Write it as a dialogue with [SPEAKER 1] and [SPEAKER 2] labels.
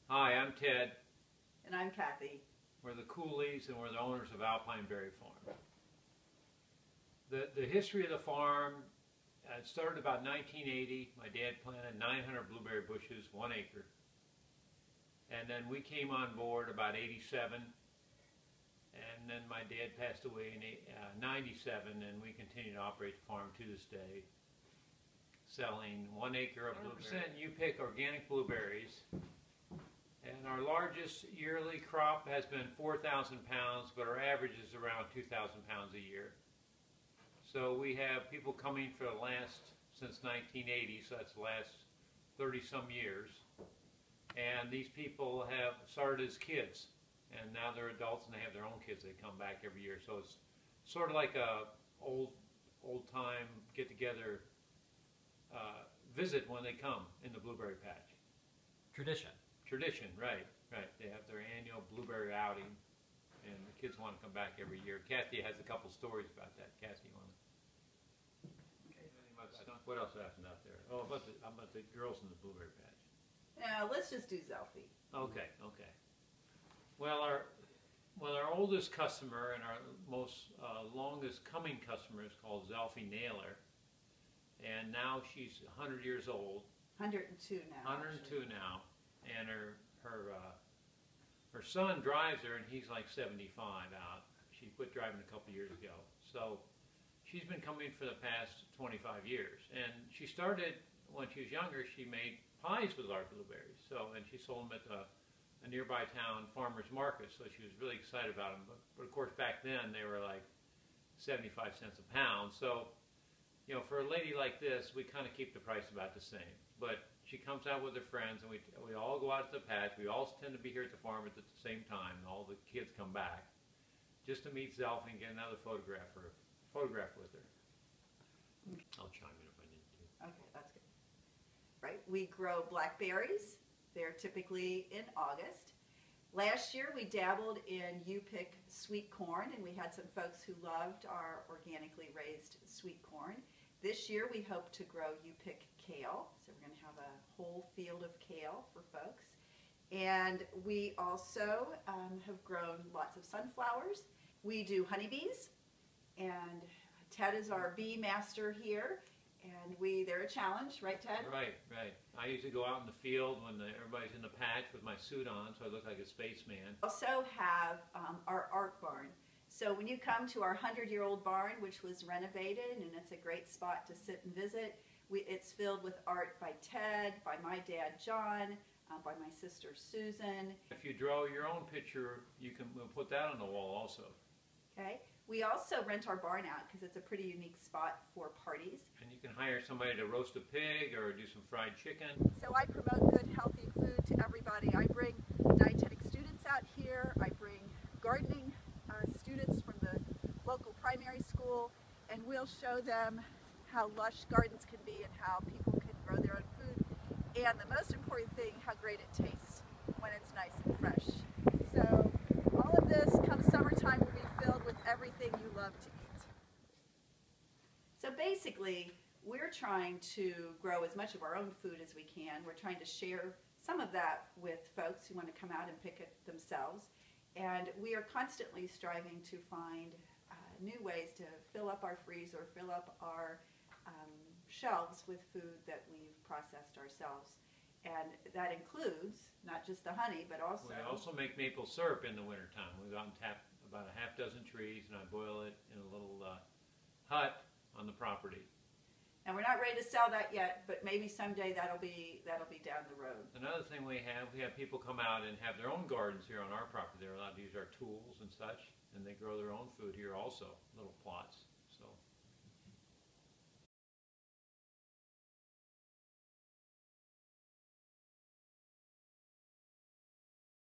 [SPEAKER 1] Hi, I'm Ted.
[SPEAKER 2] And I'm Kathy.
[SPEAKER 1] We're the Coolies and we're the owners of Alpine Berry Farm. The history of the farm started about 1980. My dad planted 900 blueberry bushes, 1 acre. And then we came on board about 87. And then my dad passed away in 97, and we continue to operate the farm to this day, selling 1 acre of blueberries. You pick organic blueberries. And our largest yearly crop has been 4,000 pounds, but our average is around 2,000 pounds a year. So we have people coming for since 1980, so that's the last 30-some years. And these people have started as kids, and now they're adults and they have their own kids. They come back every year. So it's sort of like a old-time get-together visit when they come in the blueberry patch. Tradition, right. They have their annual blueberry outing, and the kids want to come back every year. Kathy has a couple stories about that. Kathy, you want to? Okay. What else happened out there? Oh, about the girls in the blueberry patch.
[SPEAKER 2] Yeah, let's just do Zelfie.
[SPEAKER 1] Okay. Well, our oldest customer and our most longest coming customer is called Zelfie Naylor, and now she's 100 years old.
[SPEAKER 2] 102 now.
[SPEAKER 1] 102 now. And her son drives her, and he's like 75 out. She quit driving a couple years ago. So she's been coming for the past 25 years. And she started, when she was younger, she made pies with our blueberries. And she sold them at a nearby town farmer's market, so she was really excited about them. But of course, back then, they were like 75 cents a pound. So, you know, for a lady like this, we kind of keep the price about the same. But she comes out with her friends, and we all go out to the patch. We all tend to be here at the farm at the same time, and all the kids come back just to meet Zelfie and get another photograph with her. I'll chime in if I need to.
[SPEAKER 2] Okay, that's good. Right, we grow blackberries. They're typically in August. Last year we dabbled in you-pick sweet corn, and we had some folks who loved our organically raised sweet corn. This year we hope to grow you-pick kale, so we're going to have a whole field of kale for folks. And we also have grown lots of sunflowers. We do honeybees, and Ted is our bee master here, and they're a challenge, right, Ted?
[SPEAKER 1] Right. I usually go out in the field when everybody's in the patch with my suit on, so I look like a spaceman.
[SPEAKER 2] We also have our art barn. So when you come to our 100-year-old barn, which was renovated, and it's a great spot to sit and visit, it's filled with art by Ted, by my dad John, by my sister Susan.
[SPEAKER 1] If you draw your own picture, we'll put that on the wall also.
[SPEAKER 2] Okay. We also rent our barn out because it's a pretty unique spot for parties.
[SPEAKER 1] And you can hire somebody to roast a pig or do some fried chicken.
[SPEAKER 2] So I promote good, healthy food to everybody. I bring dietetic students out here. I bring gardening students from the local primary school, and we'll show them how lush gardens can be and how people can grow their own food, and the most important thing, how great it tastes when it's nice and fresh. So all of this come summertime will be filled with everything you love to eat. So basically, we're trying to grow as much of our own food as we can. We're trying to share some of that with folks who want to come out and pick it themselves. And we are constantly striving to find new ways to fill up our freezer, fill up our shelves with food that we've processed ourselves. And that includes not just the honey, but also...
[SPEAKER 1] We also make maple syrup in the wintertime. We go out and tap about a half dozen trees, and I boil it in a little hut on the property.
[SPEAKER 2] And we're not ready to sell that yet, but maybe someday that'll be down the road.
[SPEAKER 1] Another thing we have people come out and have their own gardens here on our property. They're allowed to use our tools and such, and they grow their own food here also, little plots.